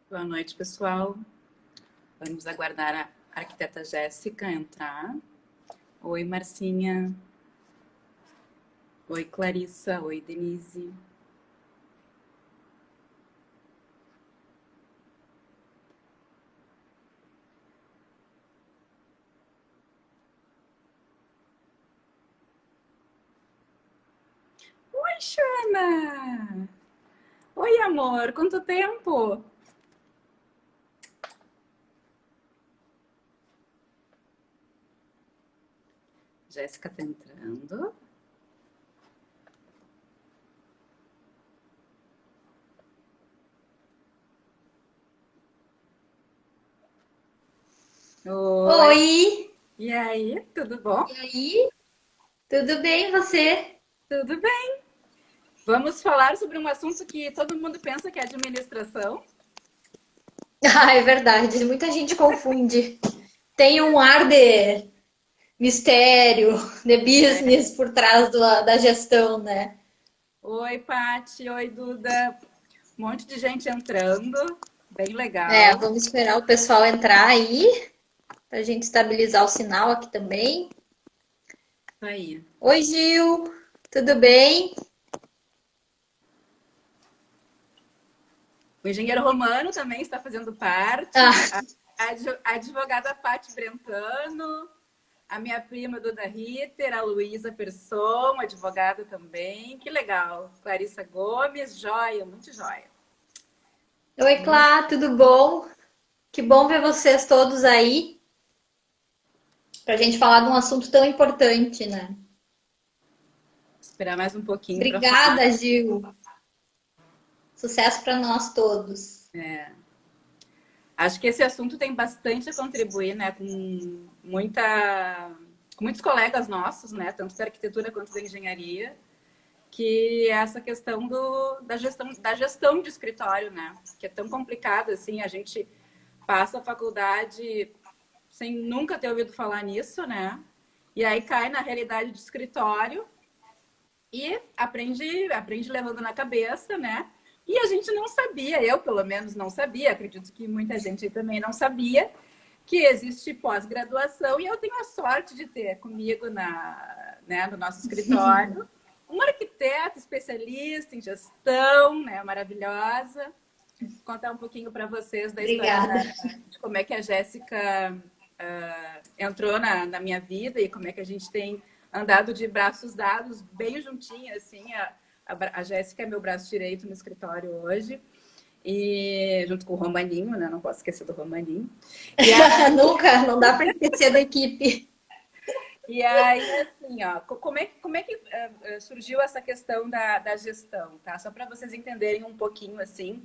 Boa noite, pessoal. Vamos aguardar a arquiteta Jéssica entrar. Oi, Marcinha. Oi, Clarissa. Oi, Denise. Oi, Xana. Oi, amor. Quanto tempo? Jéssica tá entrando. Oi. Oi, E aí, tudo bom? e aí? Tudo bem você? Tudo bem. Vamos falar sobre um assunto que todo mundo pensa que é administração. Ah, é verdade, muita gente confunde. Tem um ar de mistério, de É. business por trás da gestão, né? Oi, Pati. Oi, Duda. Um monte de gente entrando. Bem É, legal. vamos esperar o pessoal entrar aí, para a gente estabilizar o sinal aqui também. Isso aí. Oi, Gil, tudo bem? O engenheiro Romano também está fazendo parte, Ah, a advogada Paty Brentano, a minha prima Duda Ritter, a Luísa Persson, advogada também. Que legal. Clarissa Gomes, joia, muito joia. oi, Muito. Clá, tudo bom? Que bom ver vocês todos aí, para a gente falar de um assunto tão importante, né? Esperar mais um pouquinho para falar. Obrigada, Gil. Sucesso para nós todos. É. Acho que esse assunto tem bastante a contribuir, né, com muitos colegas nossos, né, tanto da arquitetura quanto da engenharia, que é essa questão da gestão de escritório, né? Que é tão complicado assim, a gente passa a faculdade sem nunca ter ouvido falar nisso, né? E aí cai na realidade de escritório e aprende levando na cabeça, né? E a gente não sabia, eu pelo menos não sabia, acredito que muita gente também não sabia, que existe pós-graduação e eu tenho a sorte de ter comigo no nosso escritório uma arquiteta especialista em gestão, né, maravilhosa. Vou contar um pouquinho para vocês da história Obrigada. de como é que a Jéssica entrou na minha vida e como é que a gente tem andado de braços dados bem juntinho, assim. A Jéssica é meu braço direito no escritório hoje. E junto com o Romaninho, né? Não posso esquecer do Romaninho. E Nunca, não dá para esquecer da equipe. E aí, assim, ó, como é que surgiu essa questão da gestão, tá? Só para vocês entenderem um pouquinho, assim.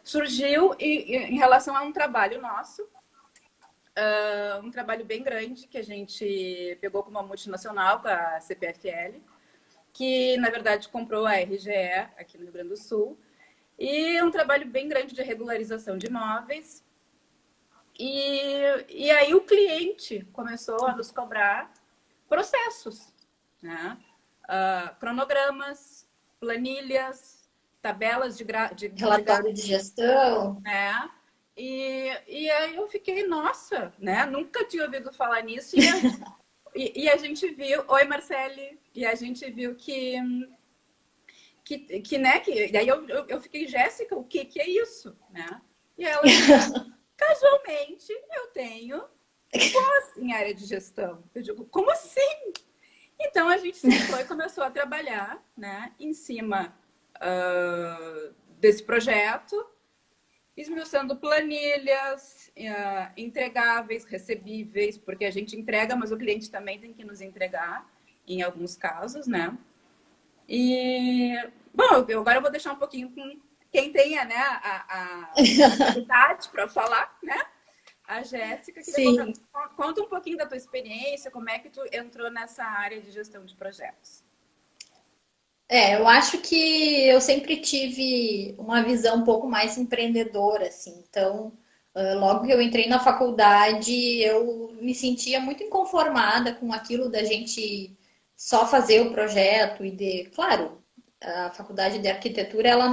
Surgiu em relação a um trabalho nosso, um trabalho bem grande que a gente pegou com uma multinacional, com a CPFL, que, na verdade, comprou a RGE aqui no Rio Grande do Sul. E um trabalho bem grande de regularização de imóveis. E aí o cliente começou a nos cobrar processos, né? Cronogramas, planilhas, tabelas de Relatório de gastos, gestão. né? E aí eu fiquei, nossa, né? Nunca tinha ouvido falar nisso. E a gente viu, oi Marcele, e a gente viu que né? E aí eu fiquei, Jéssica, o que é isso, né? E ela disse, casualmente eu tenho em área de gestão. Eu digo, como assim? Então a gente sentou e começou a trabalhar, né, em cima desse projeto, esmiuçando planilhas, entregáveis, recebíveis, porque a gente entrega, mas o cliente também tem que nos entregar, em alguns casos, né? E, bom, agora eu vou deixar um pouquinho com quem tenha, né, a habilidade para falar, né? A Jéssica, queria Sim. conta um pouquinho da tua experiência, como é que tu entrou nessa área de gestão de projetos. É, eu acho que eu sempre tive uma visão um pouco mais empreendedora, assim. Então, logo que eu entrei na faculdade, eu me sentia muito inconformada com aquilo da gente só fazer o projeto e de, claro, a faculdade de arquitetura ela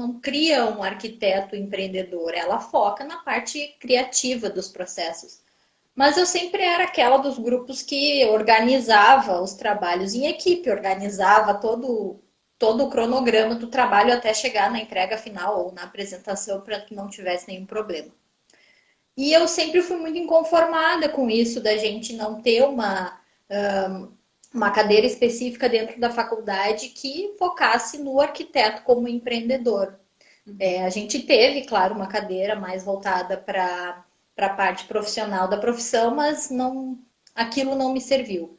não cria um arquiteto empreendedor, ela foca na parte criativa dos processos. Mas eu sempre era aquela dos grupos que organizava os trabalhos em equipe, organizava todo o cronograma do trabalho até chegar na entrega final ou na apresentação para que não tivesse nenhum problema. E eu sempre fui muito inconformada com isso, da gente não ter uma cadeira específica dentro da faculdade que focasse no arquiteto como empreendedor. A gente teve, claro, uma cadeira mais voltada para a parte profissional da profissão, mas não, aquilo não me serviu.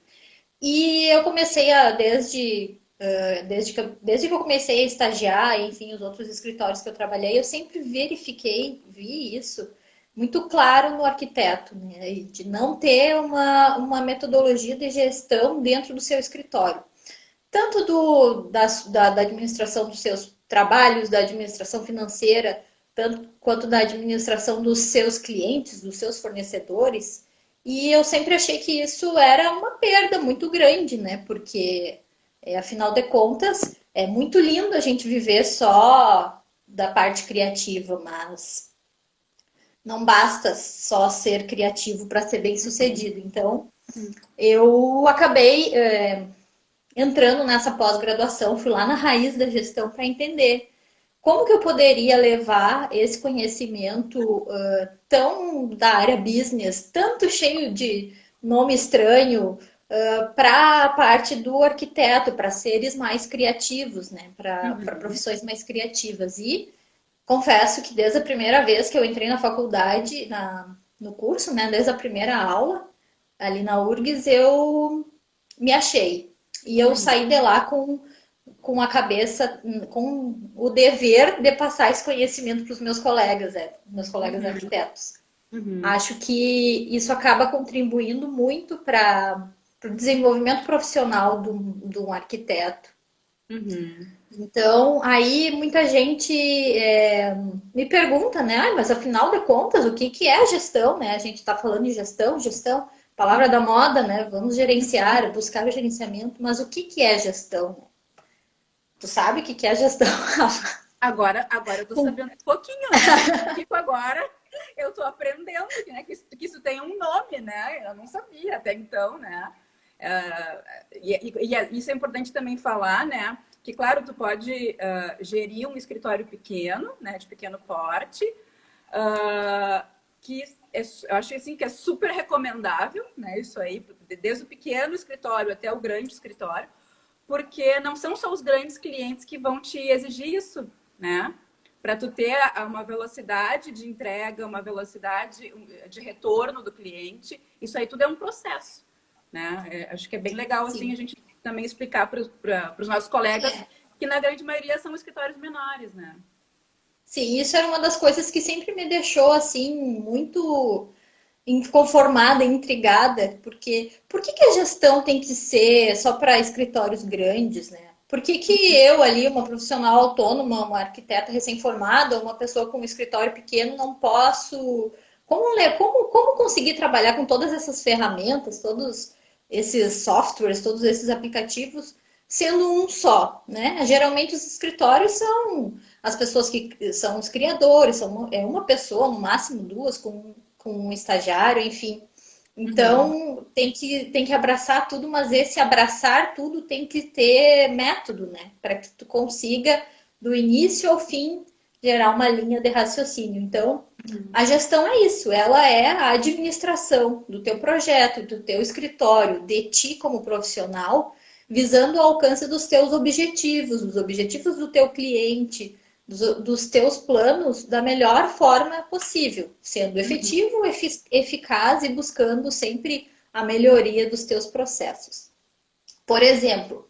E eu comecei desde que eu comecei a estagiar, enfim, os outros escritórios que eu trabalhei, eu sempre vi isso muito claro no arquiteto, né? De não ter uma metodologia de gestão dentro do seu escritório. Tanto da administração dos seus trabalhos, da administração financeira, tanto quanto da administração dos seus clientes, dos seus fornecedores. E eu sempre achei que isso era uma perda muito grande, né? Porque, afinal de contas, é muito lindo a gente viver só da parte criativa, mas não basta só ser criativo para ser bem sucedido. Então, eu acabei entrando nessa pós-graduação, fui lá na raiz da gestão para entender como que eu poderia levar esse conhecimento tão da área business, tanto cheio de nome estranho, para a parte do arquiteto, para seres mais criativos, né? Para profissões mais criativas. E confesso que desde a primeira vez que eu entrei na faculdade, no curso, né? Desde a primeira aula, ali na URGS, eu me achei. E eu saí de lá com a cabeça, com o dever de passar esse conhecimento para os meus colegas arquitetos. Acho que isso acaba contribuindo muito para o desenvolvimento profissional de um arquiteto. Então, aí muita gente me pergunta, né? Mas afinal de contas, o que é gestão, né? A gente está falando de gestão, palavra da moda, né? Vamos gerenciar, buscar o gerenciamento, mas o que é gestão? Tu sabe o que é gestão, Rafa? Agora eu tô sabendo um pouquinho, né? Tipo, agora eu tô aprendendo, né? Que isso tem um nome, né? Eu não sabia até então, né? Isso é importante também falar, né? Que, claro, tu pode gerir um escritório pequeno, né? De pequeno porte, que eu acho assim, que é super recomendável, né? Isso aí, desde o pequeno escritório até o grande escritório, porque não são só os grandes clientes que vão te exigir isso, né? Para tu ter uma velocidade de entrega, uma velocidade de retorno do cliente, isso aí tudo é um processo, né? Acho que é bem legal assim a gente também explicar para os nossos colegas que na grande maioria são escritórios menores, né? Sim, isso era uma das coisas que sempre me deixou assim muito inconformada, intrigada, porque por que a gestão tem que ser só para escritórios grandes, né? Por que eu ali, uma profissional autônoma, uma arquiteta recém-formada, uma pessoa com um escritório pequeno, não posso... Como conseguir trabalhar com todas essas ferramentas, todos esses softwares, todos esses aplicativos, sendo um só, né? Geralmente os escritórios são as pessoas que são os criadores, é uma pessoa, no máximo duas, com um estagiário, enfim. Então, tem que abraçar tudo, mas esse abraçar tudo tem que ter método, né? Para que tu consiga, do início ao fim, gerar uma linha de raciocínio. Então, a gestão é isso, ela é a administração do teu projeto, do teu escritório, de ti como profissional, visando o alcance dos teus objetivos, dos objetivos do teu cliente, dos teus planos da melhor forma possível, sendo efetivo, eficaz e buscando sempre a melhoria dos teus processos. Por exemplo,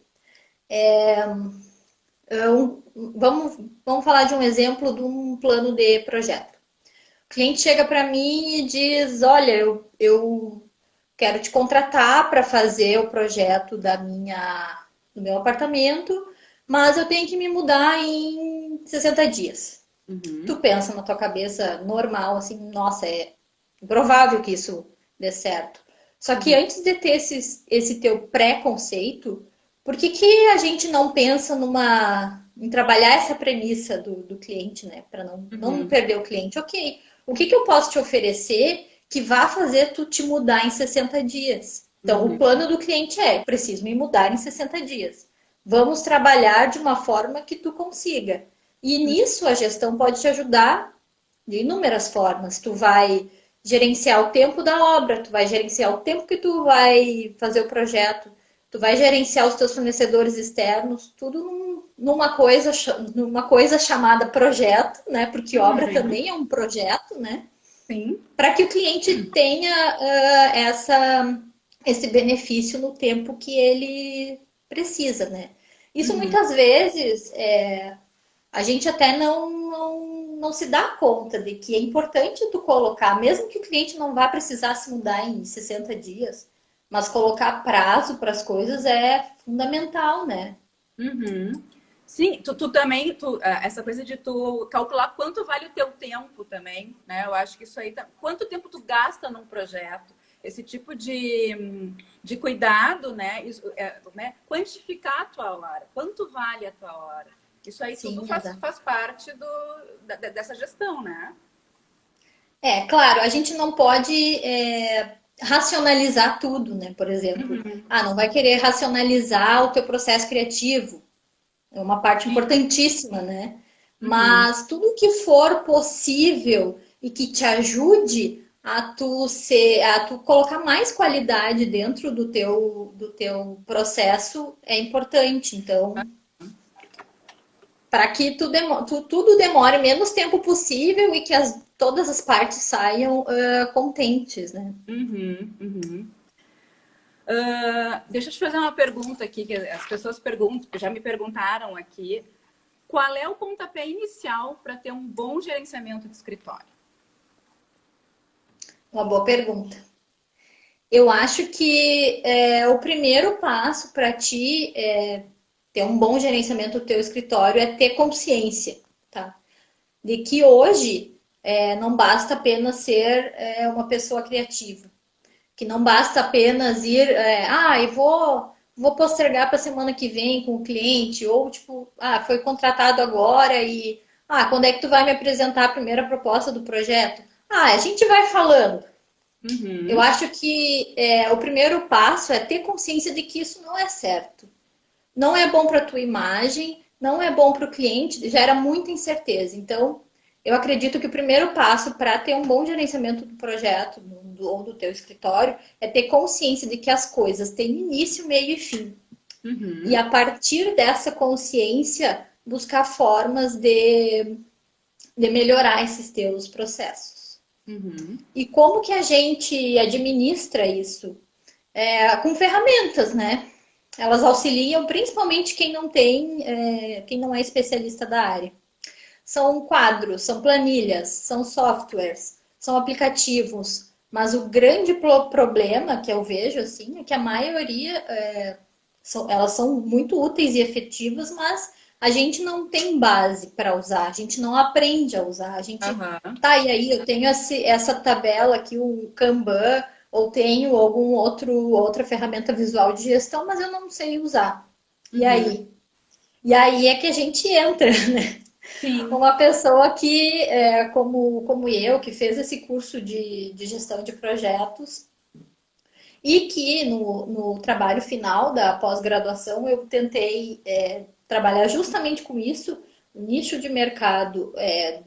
vamos falar de um exemplo de um plano de projeto. O cliente chega para mim e diz, olha, eu quero te contratar para fazer o projeto do meu apartamento, mas eu tenho que me mudar em 60 dias. Tu pensa na tua cabeça normal, assim, nossa, é improvável que isso dê certo. Só que antes de ter esse teu pré-conceito, por que a gente não pensa em trabalhar essa premissa do cliente, né? Para não Uhum. perder o cliente. Ok, o que eu posso te oferecer que vá fazer tu te mudar em 60 dias? Então, o Uhum. plano do cliente é: preciso me mudar em 60 dias. Vamos trabalhar de uma forma que tu consiga. E nisso a gestão pode te ajudar de inúmeras formas. Tu vai gerenciar o tempo da obra, tu vai gerenciar o tempo que tu vai fazer o projeto, tu vai gerenciar os teus fornecedores externos, tudo numa coisa chamada projeto, né? Porque obra Uhum. também é um projeto, né? Sim. Para que o cliente tenha esse benefício no tempo que ele precisa, né? Isso Uhum. muitas vezes a gente até não se dá conta de que é importante tu colocar, mesmo que o cliente não vá precisar se mudar em 60 dias, mas colocar prazo para as coisas é fundamental, né? Uhum. Sim, tu também, essa coisa de tu calcular quanto vale o teu tempo também, né? Eu acho que isso aí, quanto tempo tu gasta num projeto, esse tipo de cuidado, né? Né? Quantificar a tua hora, quanto vale a tua hora. Isso aí tudo Sim, exato. faz parte dessa gestão, né? É, claro, a gente não pode racionalizar tudo, né? Por exemplo, Uhum. não vai querer racionalizar o teu processo criativo. É uma parte Sim. importantíssima, né? Uhum. Mas tudo que for possível e que te ajude a tu colocar mais qualidade dentro do teu processo é importante. Então, para que tudo demore menos tempo possível e que todas as partes saiam contentes, né? Uhum. Uhum. Deixa eu te fazer uma pergunta aqui, que as pessoas perguntam, já me perguntaram aqui. Qual é o pontapé inicial para ter um bom gerenciamento de escritório? Uma boa pergunta. Eu acho que o primeiro passo para ti ter um bom gerenciamento do teu escritório é ter consciência, tá? De que hoje não basta apenas ser uma pessoa criativa, que não basta apenas ir, eu vou postergar para a semana que vem com o cliente, ou tipo, foi contratado agora e quando é que tu vai me apresentar a primeira proposta do projeto? A gente vai falando. Eu Uhum. acho que o primeiro passo é ter consciência de que isso não é certo. Não é bom para a tua imagem, não é bom para o cliente, gera muita incerteza. Então, eu acredito que o primeiro passo para ter um bom gerenciamento do projeto ou do teu escritório é ter consciência de que as coisas têm início, meio e fim. E Uhum. a partir dessa consciência, buscar formas de melhorar esses teus processos. Uhum. E como que a gente administra isso? Com ferramentas, né? Elas auxiliam principalmente quem não é especialista da área. São quadros, são planilhas, são softwares, são aplicativos. Mas o grande problema que eu vejo assim é que a maioria elas são muito úteis e efetivas, mas a gente não tem base para usar, a gente não aprende a usar. A gente Aham. e aí eu tenho essa tabela aqui, o Kanban, ou tenho outra ferramenta visual de gestão, mas eu não sei usar. E Uhum. aí? E aí é que a gente entra, né? Sim. Uma pessoa que, como eu, que fez esse curso de gestão de projetos e que no trabalho final da pós-graduação eu tentei trabalhar justamente com isso, o nicho de mercado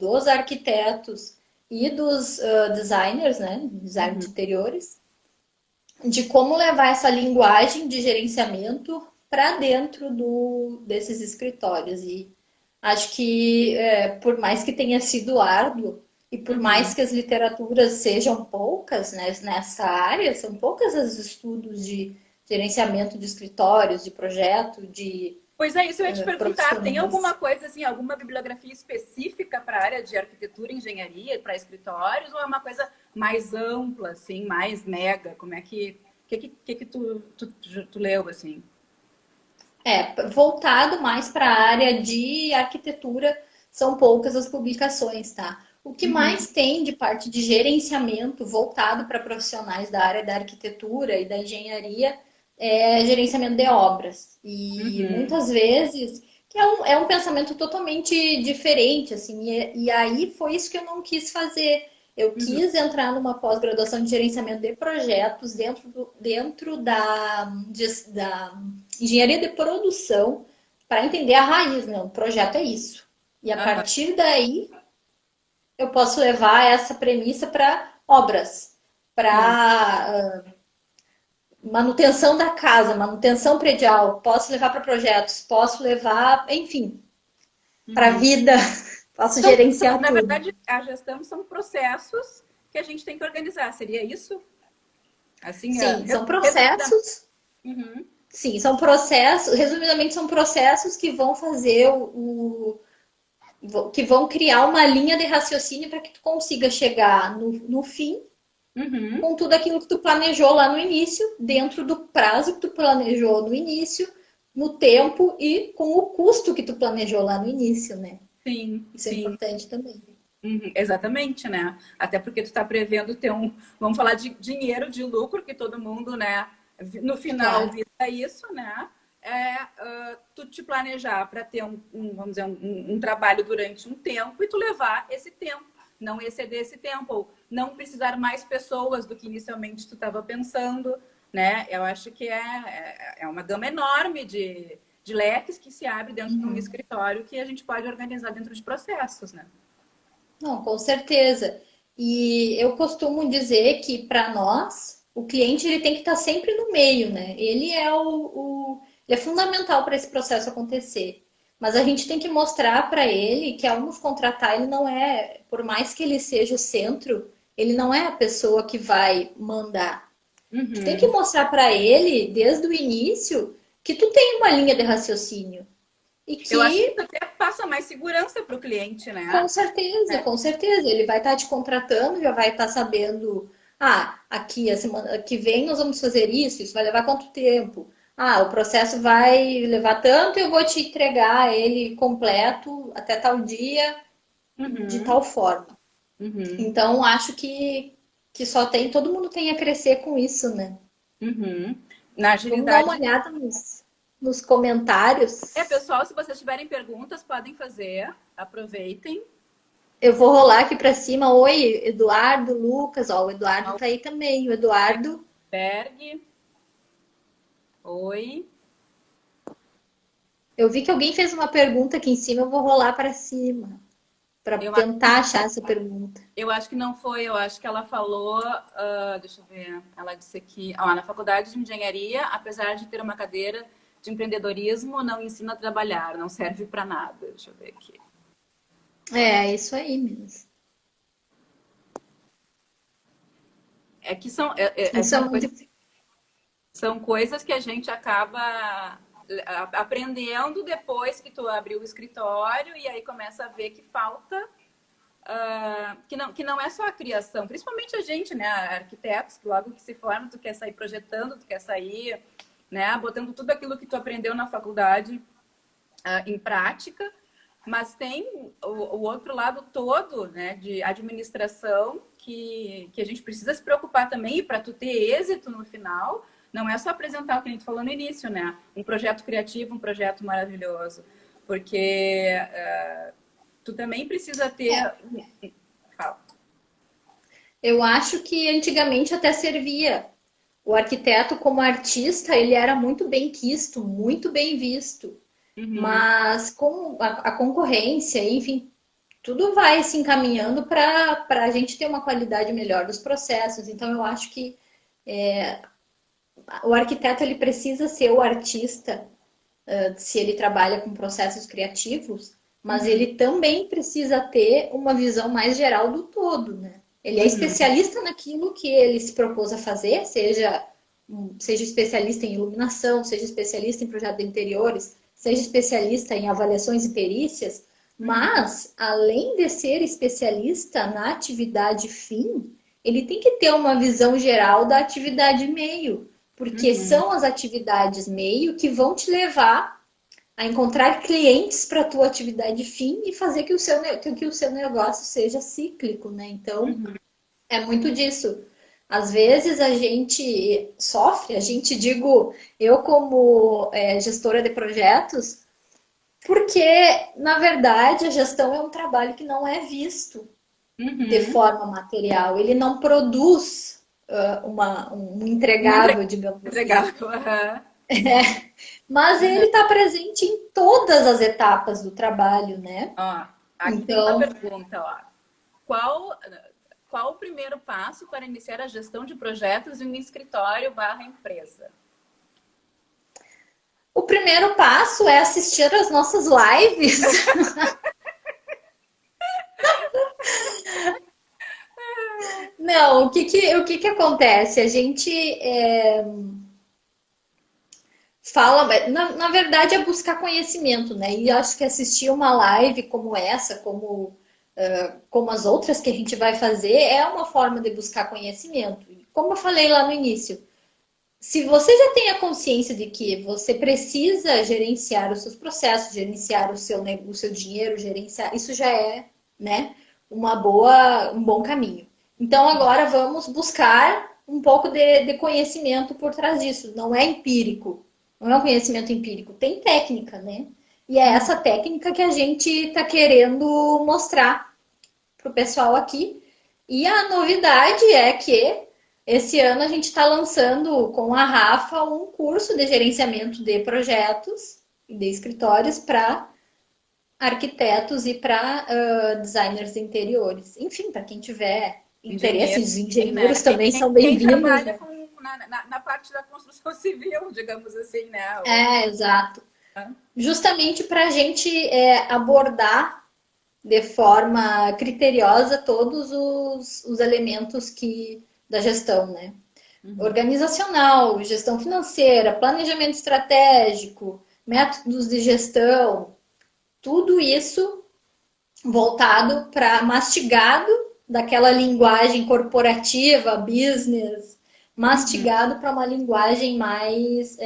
dos arquitetos e dos designers, né? Design Uhum. de interiores, de como levar essa linguagem de gerenciamento para dentro desses escritórios. E acho que, por mais que tenha sido árduo, e por mais Uhum. que as literaturas sejam poucas, né, nessa área, são poucas os estudos de gerenciamento de escritórios, de projeto, de Pois é, isso eu ia te perguntar. Tem alguma profissionais. coisa assim, alguma bibliografia específica para a área de arquitetura e engenharia, para escritórios, ou é uma coisa mais ampla, assim, mais mega? Como é que tu leu assim? Voltado mais para a área de arquitetura, são poucas as publicações, tá? O que Uhum. mais tem de parte de gerenciamento voltado para profissionais da área da arquitetura e da engenharia é gerenciamento de obras. E Uhum. muitas vezes, é um pensamento totalmente diferente, assim, e aí foi isso que eu não quis fazer. Eu Uhum. quis entrar numa pós-graduação de gerenciamento de projetos dentro da engenharia de produção para entender a raiz, né? O projeto é isso. E a Aham. partir daí eu posso levar essa premissa para obras, Sim. para manutenção da casa, manutenção predial, posso levar para projetos, posso levar, enfim, para a Uhum. vida, posso gerenciar Na tudo. verdade, a gestão são processos que a gente tem que organizar. Seria isso? Assim, Sim, são resumidamente. processos. Uhum. Sim, são processos, resumidamente, são processos que vão fazer que vão criar uma linha de raciocínio para que tu consiga chegar no fim Uhum. com tudo aquilo que tu planejou lá no início, dentro do prazo que tu planejou no início, no tempo e com o custo que tu planejou lá no início, né? Sim, Isso é sim. importante também. Uhum, exatamente, né? Até porque tu está prevendo ter vamos falar de dinheiro, de lucro, que todo mundo, né, no final Claro. visa isso, né? Tu te planejar para ter vamos dizer, um trabalho durante um tempo e tu levar esse tempo, não exceder esse tempo, ou não precisar mais pessoas do que inicialmente tu estava pensando, né? Eu acho que é uma gama enorme de leques que se abre dentro de um Uhum. escritório que a gente pode organizar dentro de processos, né? Não, com certeza. E eu costumo dizer que para nós, o cliente ele tem que estar sempre no meio, né? Ele é ele é fundamental para esse processo acontecer. Mas a gente tem que mostrar para ele que ao nos contratar, ele não é, por mais que ele seja o centro, ele não é a pessoa que vai mandar. Tu tem que Uhum. mostrar para ele, desde o início, que tu tem uma linha de raciocínio e Eu acho que que isso até passa mais segurança para o cliente, com né? certeza, É. com certeza. Ele vai estar te contratando, já vai estar sabendo. Ah, aqui a semana que vem nós vamos fazer isso vai levar quanto tempo? Ah, o processo vai levar tanto, eu vou te entregar ele completo até tal dia, de Uhum, tal forma. uhum, Então, acho que só tem, todo mundo tem a crescer com isso, né? uhum. Na Vamos dar uma agilidade. olhada nos comentários. Pessoal, se vocês tiverem perguntas, podem fazer. Aproveitem. Eu vou rolar aqui para cima. Oi, Eduardo, Lucas. Ó, o Eduardo tá aí também. O Eduardo. Berg, oi. Eu vi que alguém fez uma pergunta aqui em cima, eu vou rolar para cima para Eu, tentar achar essa pergunta. eu acho que não foi, eu acho que ela falou. Deixa eu ver. Ela disse aqui, ó, na faculdade de engenharia, apesar de ter uma cadeira de empreendedorismo, não ensina a trabalhar, não serve para nada. Deixa eu ver aqui. É, isso aí mesmo. É que Isso é muito. são coisas que a gente acaba aprendendo depois que tu abriu o escritório e aí começa a ver que falta, que não é só a criação, principalmente a gente, né, arquitetos, que logo que se forma, tu quer sair projetando, tu quer sair, né, botando tudo aquilo que tu aprendeu na faculdade em prática, mas tem o outro lado todo, né, de administração que a gente precisa se preocupar também, e para tu ter êxito no final, não é só apresentar o que a gente falou no início, né? Um projeto criativo, um projeto maravilhoso, porque tu também precisa ter. Fala. Eu acho que antigamente até servia. O arquiteto, como artista, ele era muito bem quisto, muito bem visto. Uhum, Mas com a concorrência, enfim, tudo vai se encaminhando para a gente ter uma qualidade melhor dos processos. Então, eu acho que o arquiteto ele precisa ser o artista se ele trabalha com processos criativos, mas uhum, ele também precisa ter uma visão mais geral do todo, né? Ele é uhum, especialista naquilo que ele se propôs a fazer, seja especialista em iluminação, seja especialista em projeto de interiores, seja especialista em avaliações e perícias, uhum, mas além de ser especialista na atividade fim, ele tem que ter uma visão geral da atividade meio, porque uhum, são as atividades meio que vão te levar a encontrar clientes para a tua atividade fim e fazer que o seu negócio seja cíclico, né? Então, uhum. é muito disso. Às vezes a gente sofre, a gente digo, eu como gestora de projetos, Porque, na verdade, a gestão é um trabalho que não é visto de Uhum. forma material. Ele não produz um Um entregável, digamos assim. entregável. Aham. Mas ele está presente em todas as etapas do trabalho, né? Ó, aqui tem uma Então, pergunta, ó. Qual, qual o primeiro passo para iniciar a gestão de projetos em um escritório barra empresa? o primeiro passo é assistir às nossas lives. Não, o que que acontece? A gente fala, na verdade é buscar conhecimento, né? E acho que assistir uma live como essa, como as outras que a gente vai fazer, é uma forma de buscar conhecimento. Como eu falei lá no início, se você já tem a consciência de que você precisa gerenciar os seus processos, gerenciar o seu dinheiro, gerenciar, isso já é, né, um bom caminho. Então agora vamos buscar um pouco de conhecimento por trás disso. Não é empírico, não é um conhecimento empírico, tem técnica, né? E é essa técnica que a gente está querendo mostrar para o pessoal aqui. E a novidade é que esse ano a gente está lançando com a Rafa um curso de gerenciamento de projetos e de escritórios para arquitetos e para designers de interiores. Enfim, para quem tiver interesse, Engenheiro, os né? engenheiros também são Quem bem-vindos, trabalha né? na parte da construção civil, digamos assim, né? É, exato. Justamente para a gente abordar de forma criteriosa todos os elementos da gestão, né? Uhum. Organizacional, gestão financeira, planejamento estratégico, métodos de gestão, tudo isso voltado para mastigado daquela linguagem corporativa, business, Uhum. mastigado para uma linguagem mais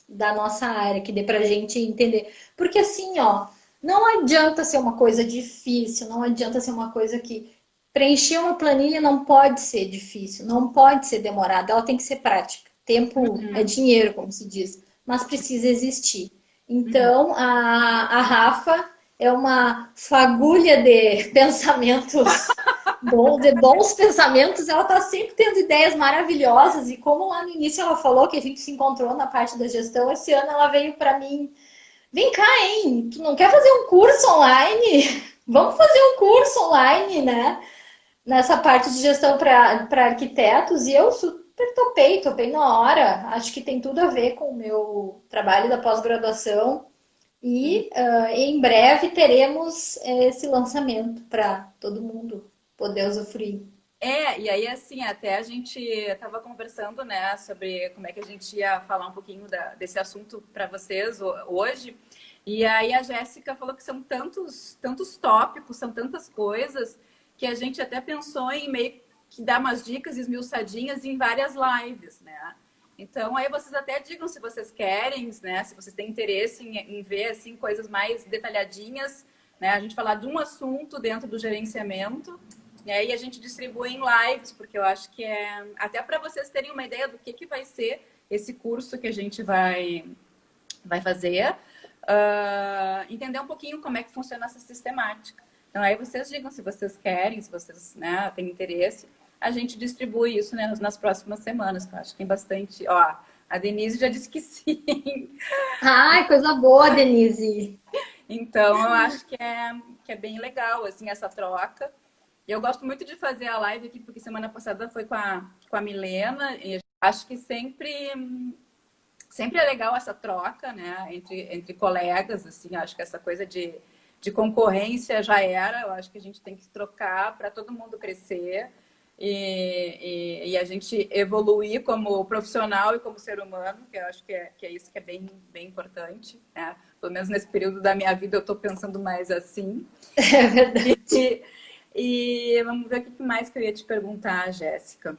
da nossa área, que dê para a gente entender. Porque assim, ó, não adianta ser uma coisa difícil, não adianta ser uma coisa que preencher uma planilha não pode ser difícil, não pode ser demorada, ela tem que ser prática. Tempo é Uhum. dinheiro, como se diz, mas precisa existir. Uhum. Então, a Rafa é uma fagulha de pensamentos de bons pensamentos, ela está sempre tendo ideias maravilhosas. E como lá no início ela falou que a gente se encontrou na parte da gestão, esse ano ela veio para mim: vem cá, hein? Tu não quer fazer um curso online? Vamos fazer um curso online, né? Nessa parte de gestão para arquitetos. E eu super topei na hora. Acho que tem tudo a ver com o meu trabalho da pós-graduação. Uhum. E em breve teremos esse lançamento para todo mundo poder usufruir. E aí, assim, até a gente estava conversando, né, sobre como é que a gente ia falar um pouquinho desse assunto para vocês hoje. E aí a Jéssica falou que são tantos tópicos, são tantas coisas, que a gente até pensou em meio que dar umas dicas esmiuçadinhas em várias lives, né? Então, aí vocês até digam se vocês querem, né, se vocês têm interesse em ver, assim, coisas mais detalhadinhas, né, a gente falar de um assunto dentro do gerenciamento, e a gente distribui em lives, porque eu acho que é até para vocês terem uma ideia do que vai ser esse curso que a gente vai fazer, entender um pouquinho como é que funciona essa sistemática. Então, aí vocês digam se vocês querem, se vocês, né, têm interesse. A gente distribui isso, né, nas próximas semanas, que eu acho que tem bastante. Ó, a Denise já disse que sim. Ai, coisa boa, Denise. Então, eu acho que é bem legal, assim, essa troca. E eu gosto muito de fazer a live aqui, porque semana passada foi com a Milena, e acho que sempre é legal essa troca, né, entre colegas, assim, acho que essa coisa de concorrência já era, eu acho que a gente tem que trocar para todo mundo crescer e a gente evoluir como profissional e como ser humano, que eu acho que é isso que é bem importante, né? Pelo menos nesse período da minha vida eu estou pensando mais assim. É verdade. E vamos ver o que mais que eu ia te perguntar, Jéssica.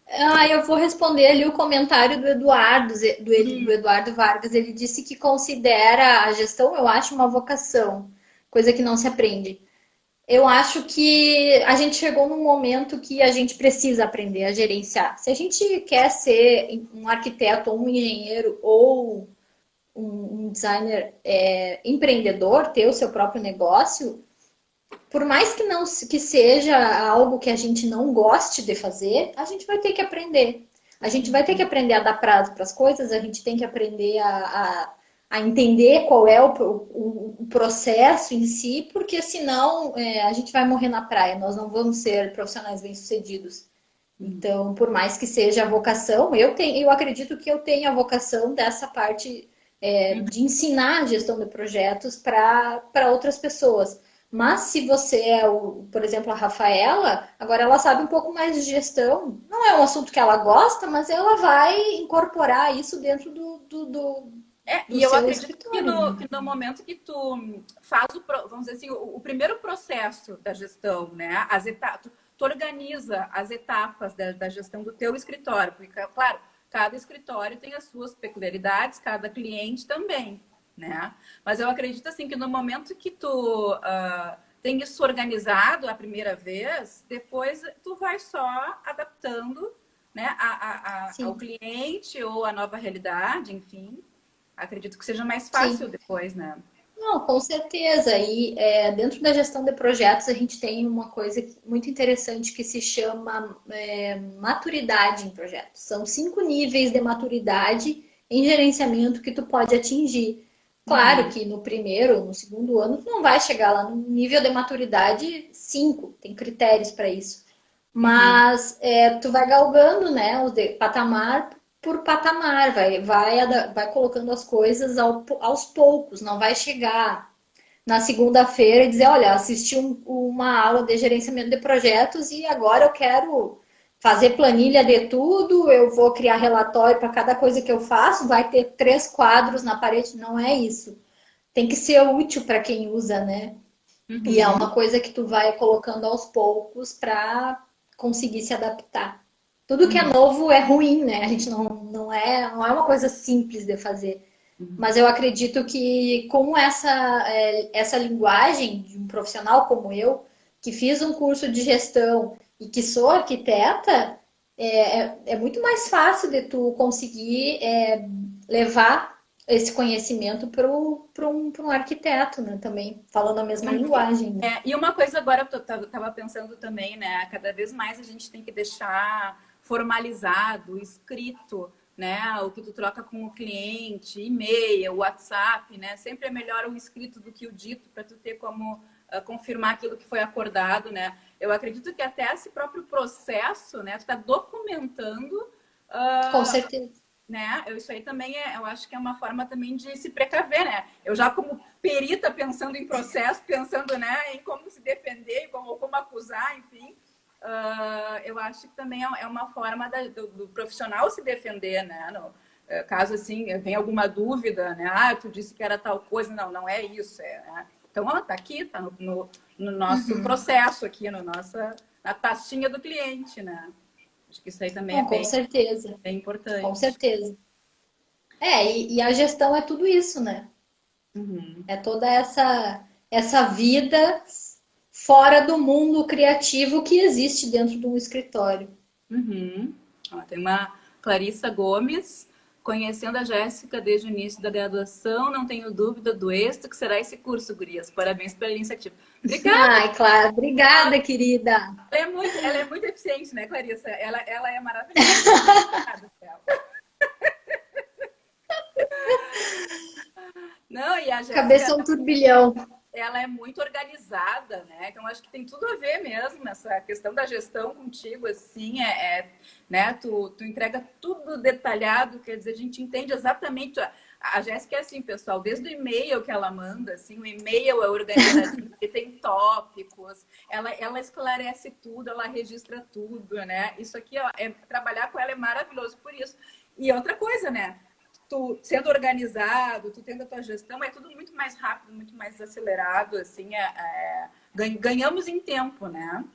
Ah, eu vou responder ali o comentário do Eduardo, do Hum. Eduardo Vargas. Ele disse que considera a gestão, eu acho, uma vocação, coisa que não se aprende. Eu acho que a gente chegou num momento que a gente precisa aprender a gerenciar. Se a gente quer ser um arquiteto ou um engenheiro ou um designer empreendedor, ter o seu próprio negócio, por mais que não que seja algo que a gente não goste de fazer, a gente vai ter que aprender. A gente vai ter que aprender a dar prazo para as coisas, a gente tem que aprender a entender qual é o processo em si, porque senão a gente vai morrer na praia, nós não vamos ser profissionais bem-sucedidos. Então, por mais que seja a vocação, eu acredito que eu tenho a vocação dessa parte de ensinar a gestão de projetos para outras pessoas. Mas se você por exemplo, a Rafaela, agora ela sabe um pouco mais de gestão. Não é um assunto que ela gosta, mas ela vai incorporar isso dentro do E eu seu acredito que escritório, né? que no momento que tu faz vamos dizer assim, o primeiro processo da gestão, né? As etapas, tu organiza as etapas da gestão do teu escritório, porque, claro, cada escritório tem as suas peculiaridades, cada cliente também, né? Mas eu acredito assim que no momento que tu tem isso organizado a primeira vez, depois tu vai só adaptando, né, ao Sim, cliente ou à nova realidade, enfim. Acredito que seja mais fácil sim. depois, né? Não, com certeza. E dentro da gestão de projetos, a gente tem uma coisa muito interessante que se chama maturidade em projetos. São 5 níveis de maturidade em gerenciamento que tu pode atingir. Claro Uhum, que no primeiro, no segundo ano, tu não vai chegar lá no nível de maturidade 5, tem critérios para isso. uhum. Mas tu vai galgando, né, patamar por patamar, vai colocando as coisas aos poucos, não vai chegar na segunda-feira e dizer, olha, assisti uma aula de gerenciamento de projetos e agora eu quero fazer planilha de tudo, eu vou criar relatório para cada coisa que eu faço, vai ter 3 quadros na parede, não é isso. Tem que ser útil para quem usa, né? E é uma Uhum. coisa que tu vai colocando aos poucos para conseguir se adaptar. Tudo que é Uhum. novo é ruim, né? A gente não é uma coisa simples de fazer. Uhum. Mas eu acredito que com essa linguagem de um profissional como eu, que fiz um curso de gestão e que sou arquiteta, é muito mais fácil de tu conseguir levar esse conhecimento para um arquiteto, né? Também falando a mesma linguagem, né? E uma coisa agora eu estava pensando também, né? Cada vez mais a gente tem que deixar formalizado, escrito, né? O que tu troca com o cliente, e-mail, WhatsApp, né? Sempre é melhor o escrito do que o dito para tu ter como confirmar aquilo que foi acordado, né? Eu acredito que até esse próprio processo, né? Tu está documentando Com uh, certeza. né? Isso aí também eu acho que é uma forma também de se precaver, né? Eu já como perita pensando em processo, pensando, né, em como se defender, como acusar, enfim, eu acho que também é uma forma do profissional se defender, né? Caso assim venha alguma dúvida, né? Ah, tu disse que era tal coisa, não é isso, né? Então, ó, tá aqui, tá no nosso Uhum. processo aqui, na pastinha do cliente, né? Acho que isso aí também é Não, com certeza. bem Com importante. certeza. E a gestão é tudo isso, né? Uhum. É toda essa vida fora do mundo criativo que existe dentro de um escritório. Uhum. Ó, tem uma Clarissa Gomes, conhecendo a Jéssica desde o início da graduação, não tenho dúvida do êxito que será esse curso, gurias. Parabéns pela iniciativa. Obrigada, Ai, claro. Obrigada, querida. ela é muito eficiente, né, Clarissa? Ela é maravilhosa. Obrigada, Théo. Não, e a Jéssica, Cabeça é um turbilhão. ela é muito organizada, né? Então acho que tem tudo a ver mesmo essa questão da gestão contigo, assim, né? Tu entrega tudo detalhado, quer dizer, a gente entende exatamente. A Jéssica é assim, pessoal, desde o e-mail que ela manda, assim, o e-mail é organizadinho, ele tem tópicos, ela esclarece tudo, ela registra tudo, né? Isso aqui, ó, trabalhar com ela é maravilhoso por isso. E outra coisa, né? Tu sendo organizado, tu tendo a tua gestão, é tudo muito mais rápido, muito mais acelerado, assim, ganhamos em tempo, né?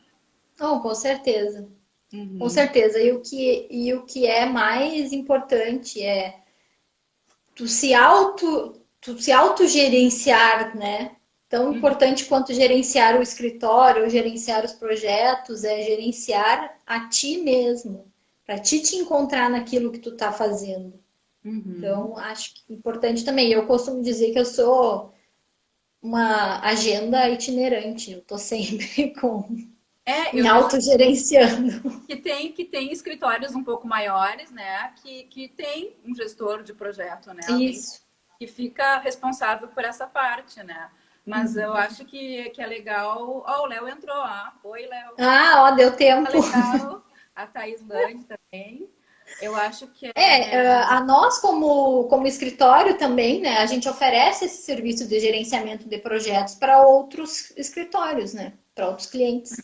Não, com certeza. Com Uhum, certeza. E o que é mais importante é tu se autogerenciar, né? Tão uhum, importante quanto gerenciar o escritório, gerenciar os projetos, é gerenciar a ti mesmo, para ti te encontrar naquilo que tu tá fazendo. Uhum. Então, acho que é importante também. Eu costumo dizer que eu sou uma agenda itinerante. Eu tô sempre É, me eu vejo autogerenciando. que tem escritórios um pouco maiores, né? Que tem um gestor de projeto, né? Alguém Isso. que fica responsável por essa parte, né? Mas eu acho que é legal. Ó, o Léo entrou, ó. Oi, Léo. Ah, ó, deu Tá tempo. legal. A Thaís Lande também. Eu acho que é. A nós, como escritório também, né, a gente oferece esse serviço de gerenciamento de projetos para outros escritórios, né, para outros clientes.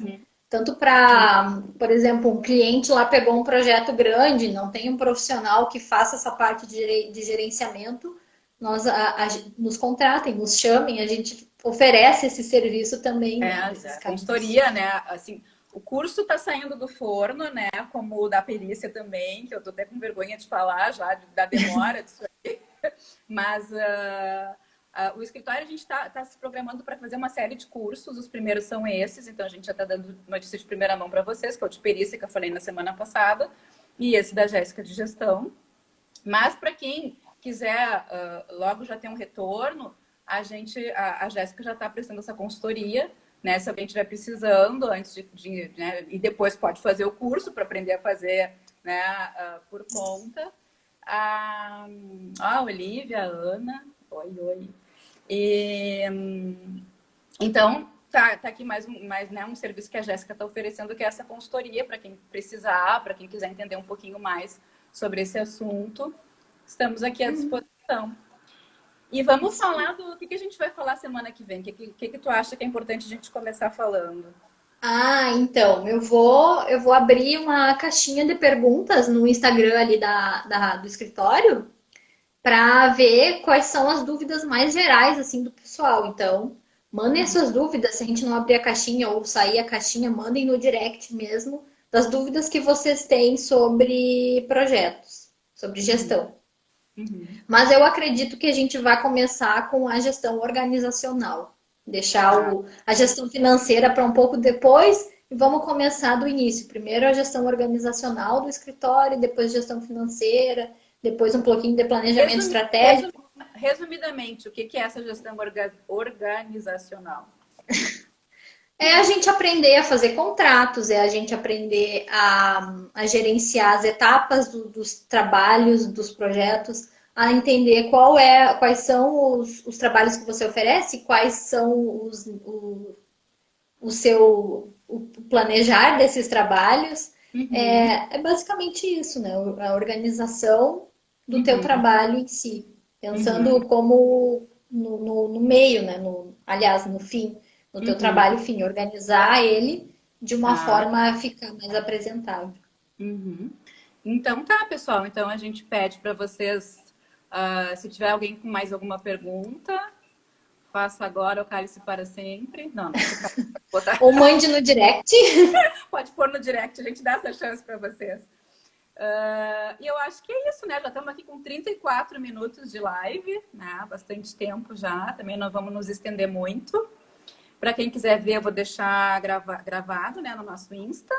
Tanto Sim, para, por exemplo, um cliente lá pegou um projeto grande, não tem um profissional que faça essa parte de gerenciamento, nos contratem, nos chamem, a gente oferece esse serviço também, né, nesses a casos. consultoria, né? Assim, o curso está saindo do forno, né? Como o da perícia também, que eu tô até com vergonha de falar já, da demora disso. Mas o escritório a gente está se programando para fazer uma série de cursos. Os primeiros são esses, então a gente já está dando notícia de primeira mão para vocês, que é o de perícia que eu falei na semana passada, e esse da Jéssica de gestão. Mas para quem quiser logo já ter um retorno, a Jéssica já está prestando essa consultoria, né? Se alguém estiver precisando antes né? E depois pode fazer o curso para aprender a fazer, né? Por conta. A Olivia, a Ana, oi, oi. E, então, tá aqui mais né, um serviço que a Jéssica está oferecendo, que é essa consultoria para quem precisar, para quem quiser entender um pouquinho mais sobre esse assunto. Estamos aqui à disposição. E vamos Isso. falar do que a gente vai falar semana que vem. O que tu acha que é importante a gente começar falando? Ah, então, eu vou abrir uma caixinha de perguntas no Instagram ali do escritório para ver quais são as dúvidas mais gerais assim do pessoal. Então, mandem as Uhum. suas dúvidas, se a gente não abrir a caixinha ou sair a caixinha, mandem no direct mesmo das dúvidas que vocês têm sobre projetos, sobre Uhum. gestão. Uhum. Mas eu acredito que a gente vai começar com a gestão organizacional, deixar Tá. a gestão financeira para um pouco depois e vamos começar do início. Primeiro a gestão organizacional do escritório, depois gestão financeira, depois um pouquinho de planejamento Resumi- estratégico. resumi- Resumidamente, o que é essa gestão organizacional? É a gente aprender a fazer contratos, é a gente aprender a gerenciar as etapas dos trabalhos, dos projetos, a entender quais são os trabalhos que você oferece, quais são o planejar desses trabalhos. Uhum. É basicamente isso, né? A organização do teu Uhum. trabalho em si, pensando Uhum. como no meio, né? Aliás, no fim, no teu Uhum. trabalho, fim, organizar ele de uma Tá. forma a ficar mais apresentável. Uhum. Então tá, pessoal. Então a gente pede para vocês, se tiver alguém com mais alguma pergunta, faça agora ou cale-se para sempre. Não, não se cale. Botar. Ou mande no direct. Pode pôr no direct, a gente dá essa chance para vocês. E eu acho que é isso, né? Já estamos aqui com 34 minutos de live, né? Bastante tempo já. Também não vamos nos estender muito. Para quem quiser ver, eu vou deixar gravado, né, no nosso Insta.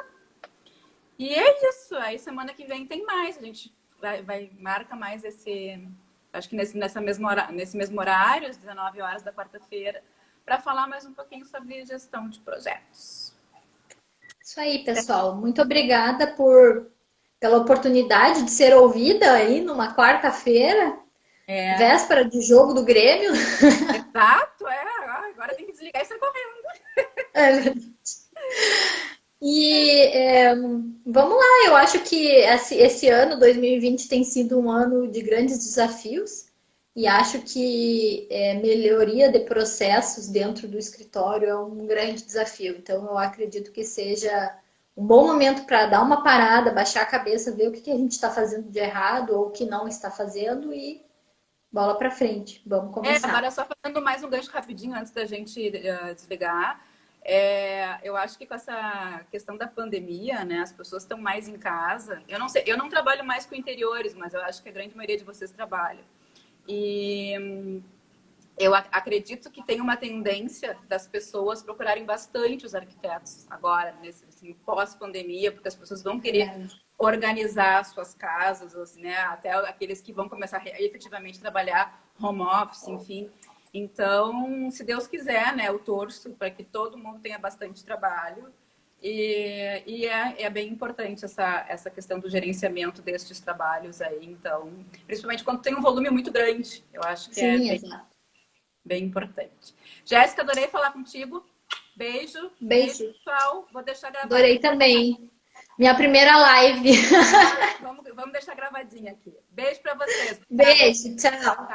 E é isso. Aí semana que vem tem mais. A gente marca mais esse. Acho que nesse mesmo horário, às 19 horas da quarta-feira, para falar mais um pouquinho sobre gestão de projetos. Isso aí, pessoal. Muito obrigada pela oportunidade de ser ouvida aí numa quarta-feira, É, véspera de jogo do Grêmio. exato, é. Agora tem que desligar e sair correndo. Vamos lá, eu acho que esse ano, 2020, tem sido um ano de grandes desafios e acho que melhoria de processos dentro do escritório é um grande desafio. Então, eu acredito que seja um bom momento para dar uma parada, baixar a cabeça, ver o que a gente está fazendo de errado ou o que não está fazendo e bola para frente. Vamos Agora começar. só fazendo mais um gancho rapidinho antes da gente desligar. Eu acho que com essa questão da pandemia, né, as pessoas estão mais em casa. Eu não sei, eu não trabalho mais com interiores, mas eu acho que a grande maioria de vocês trabalha. E eu acredito que tem uma tendência das pessoas procurarem bastante os arquitetos agora, nesse assim, pós-pandemia, porque as pessoas vão querer Verdade. organizar suas casas, assim, né? Até aqueles que vão começar a efetivamente trabalhar home office, enfim. Então, se Deus quiser, né, eu torço para que todo mundo tenha bastante trabalho. É bem importante essa questão do gerenciamento destes trabalhos aí. Então, principalmente quando tem um volume muito grande, eu acho que é Sim, bem, exato. bem importante. Jéssica, adorei falar contigo. Beijo, beijo, Beijo. pessoal. Vou deixar Adorei gravadinho. também. Minha primeira live. Vamos deixar gravadinho aqui. Beijo para vocês. Beijo, tchau.